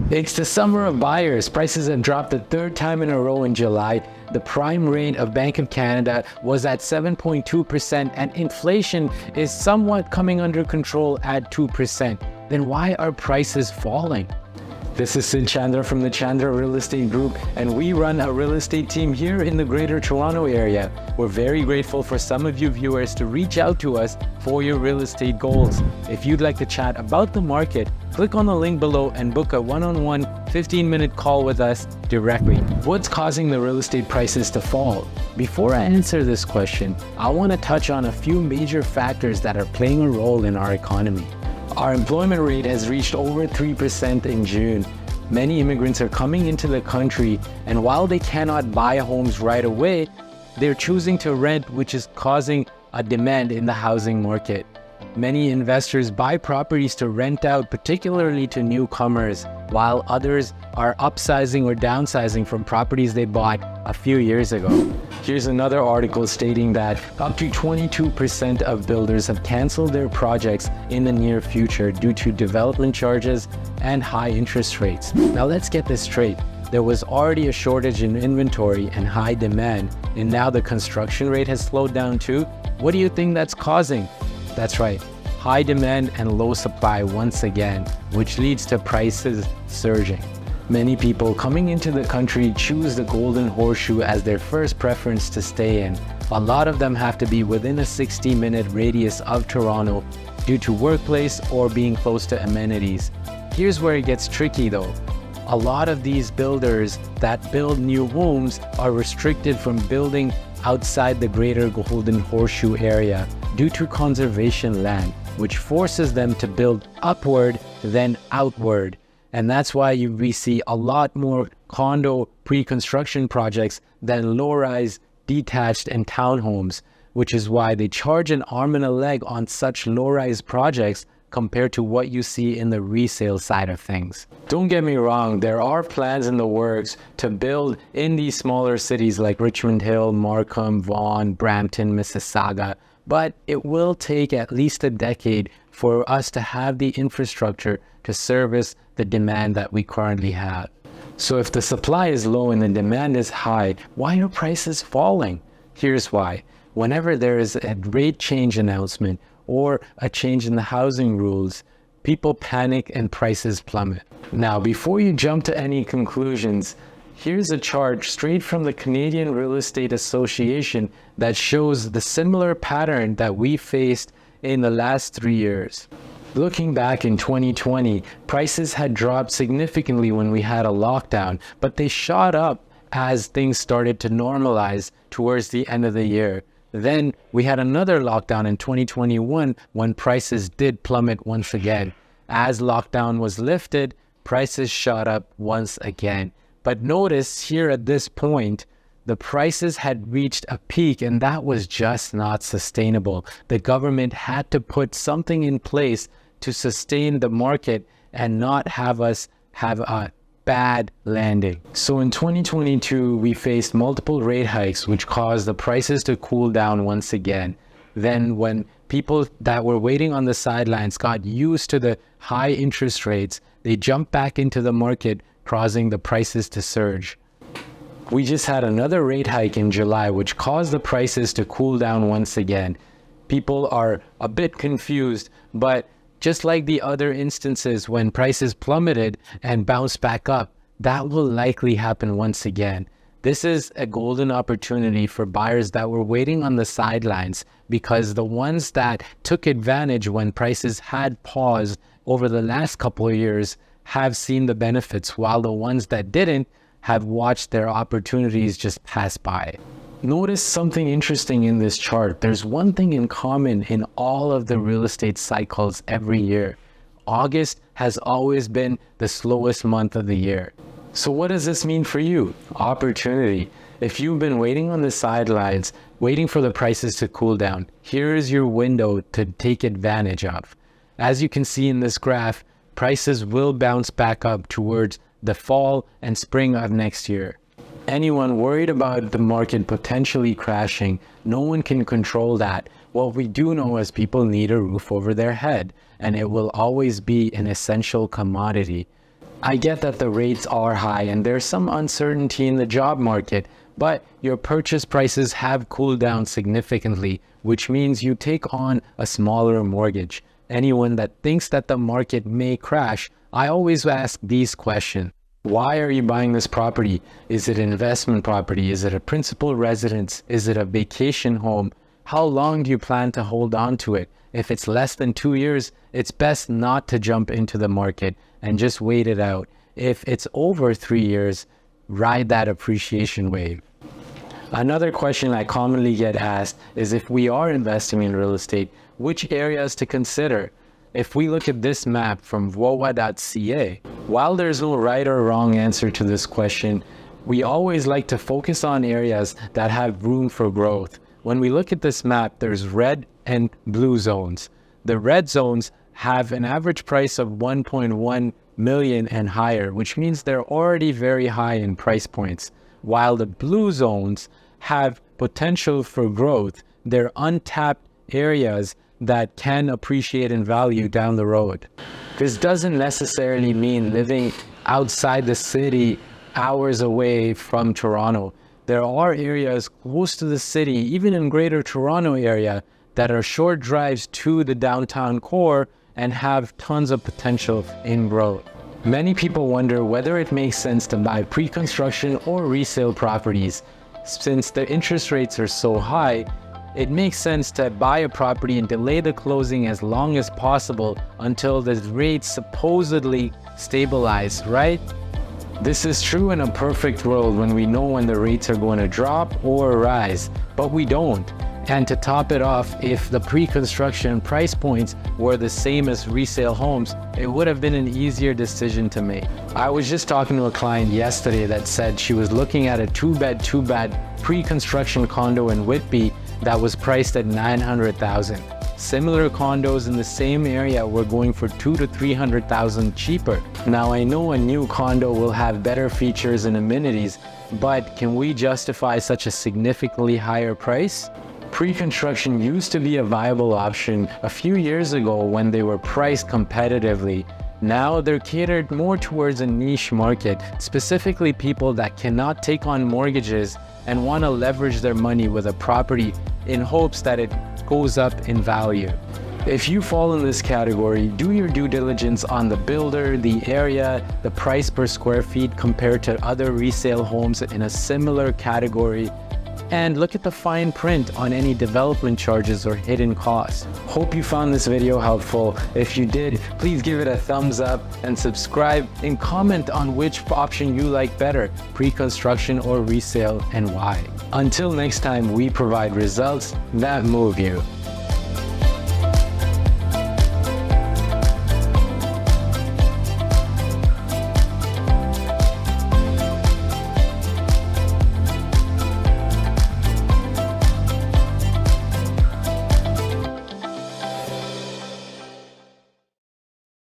It's the summer of buyers. Prices have dropped the third time in a row in July. The prime rate of Bank of Canada was at 7.2% and inflation is somewhat coming under control at 2%. Then why are prices falling? This is Chandra from the Chandra Real Estate Group, and we run a real estate team here in the Greater Toronto area. We're very grateful for some of you viewers to reach out to us for your real estate goals. If you'd like to chat about the market, click on the link below and book a one-on-one 15-minute call with us directly. What's causing the real estate prices to fall? Before I answer this question, I want to touch on a few major factors that are playing a role in our economy. Our employment rate has reached over 3% in June. Many immigrants are coming into the country, and while they cannot buy homes right away, they're choosing to rent, which is causing a demand in the housing market. Many investors buy properties to rent out, particularly to newcomers, while others are upsizing or downsizing from properties they bought a few years ago. Here's another article stating that up to 22% of builders have canceled their projects in the near future due to development charges and high interest rates. Now let's get this straight. There was already a shortage in inventory and high demand, and now the construction rate has slowed down too. What do you think that's causing? That's right, high demand and low supply once again, which leads to prices surging. Many people coming into the country choose the Golden Horseshoe as their first preference to stay in. A lot of them have to be within a 60-minute radius of Toronto due to workplace or being close to amenities. Here's where it gets tricky though. A lot of these builders that build new homes are restricted from building outside the greater Golden Horseshoe area due to conservation land, which forces them to build upward than outward. And that's why we see a lot more condo pre-construction projects than low-rise, detached, and townhomes, which is why they charge an arm and a leg on such low-rise projects compared to what you see in the resale side of things. Don't get me wrong, there are plans in the works to build in these smaller cities like Richmond Hill, Markham, Vaughan, Brampton, Mississauga, but it will take at least a decade for us to have the infrastructure to service the demand that we currently have. So if the supply is low and the demand is high, why are prices falling? Here's why. Whenever there is a rate change announcement or a change in the housing rules, people panic and prices plummet. Now, before you jump to any conclusions, here's a chart straight from the Canadian Real Estate Association that shows the similar pattern that we faced in the last 3 years. Looking back in 2020, prices had dropped significantly when we had a lockdown, but they shot up as things started to normalize towards the end of the year. Then we had another lockdown in 2021 when prices did plummet once again. As lockdown was lifted, prices shot up once again. But notice here at this point, the prices had reached a peak, and that was just not sustainable. The government had to put something in place to sustain the market and not have us have a bad landing. So in 2022, we faced multiple rate hikes, which caused the prices to cool down once again. Then when people that were waiting on the sidelines got used to the high interest rates, they jumped back into the market, causing the prices to surge. We just had another rate hike in July, which caused the prices to cool down once again. People are a bit confused, but just like the other instances when prices plummeted and bounced back up, that will likely happen once again. This is a golden opportunity for buyers that were waiting on the sidelines, because the ones that took advantage when prices had paused over the last couple of years have seen the benefits, while the ones that didn't have watched their opportunities just pass by. Notice something interesting in this chart. There's one thing in common in all of the real estate cycles every year. August has always been the slowest month of the year. So what does this mean for you? Opportunity. If you've been waiting on the sidelines, waiting for the prices to cool down, here is your window to take advantage of. As you can see in this graph, prices will bounce back up towards the fall and spring of next year. Anyone worried about the market potentially crashing, no one can control that. What we do know is people need a roof over their head, and it will always be an essential commodity. I get that the rates are high and there's some uncertainty in the job market, but your purchase prices have cooled down significantly, which means you take on a smaller mortgage. Anyone that thinks that the market may crash, I always ask these questions. Why are you buying this property? Is it an investment property? Is it a principal residence? Is it a vacation home? How long do you plan to hold on to it? If it's less than 2 years, it's best not to jump into the market and just wait it out. If it's over 3 years, ride that appreciation wave. Another question I commonly get asked is, if we are investing in real estate, which areas to consider? If we look at this map from voa.ca, while there's no right or wrong answer to this question, we always like to focus on areas that have room for growth. When we look at this map, there's red and blue zones. The red zones have an average price of 1.1 million and higher, which means they're already very high in price points. While the blue zones have potential for growth, they're untapped areas that can appreciate in value down the road. This doesn't necessarily mean living outside the city, hours away from Toronto. There are areas close to the city, even in Greater Toronto area, that are short drives to the downtown core and have tons of potential in growth. Many people wonder whether it makes sense to buy pre-construction or resale properties. Since the interest rates are so high, it makes sense to buy a property and delay the closing as long as possible until the rates supposedly stabilize, right? This is true in a perfect world when we know when the rates are going to drop or rise, but we don't. And to top it off, if the pre-construction price points were the same as resale homes, it would have been an easier decision to make. I was just talking to a client yesterday that said she was looking at a 2-bed pre-construction condo in Whitby that was priced at $900,000. Similar condos in the same area were going for $200,000 to $300,000 cheaper. Now I know a new condo will have better features and amenities, but can we justify such a significantly higher price? Pre-construction used to be a viable option a few years ago when they were priced competitively. Now they're catered more towards a niche market, specifically people that cannot take on mortgages and want to leverage their money with a property in hopes that it goes up in value. If you fall in this category, do your due diligence on the builder, the area, the price per square feet compared to other resale homes in a similar category, and look at the fine print on any development charges or hidden costs. Hope you found this video helpful. If you did, please give it a thumbs up and subscribe, and comment on which option you like better, pre-construction or resale, and why. Until next time, we provide results that move you.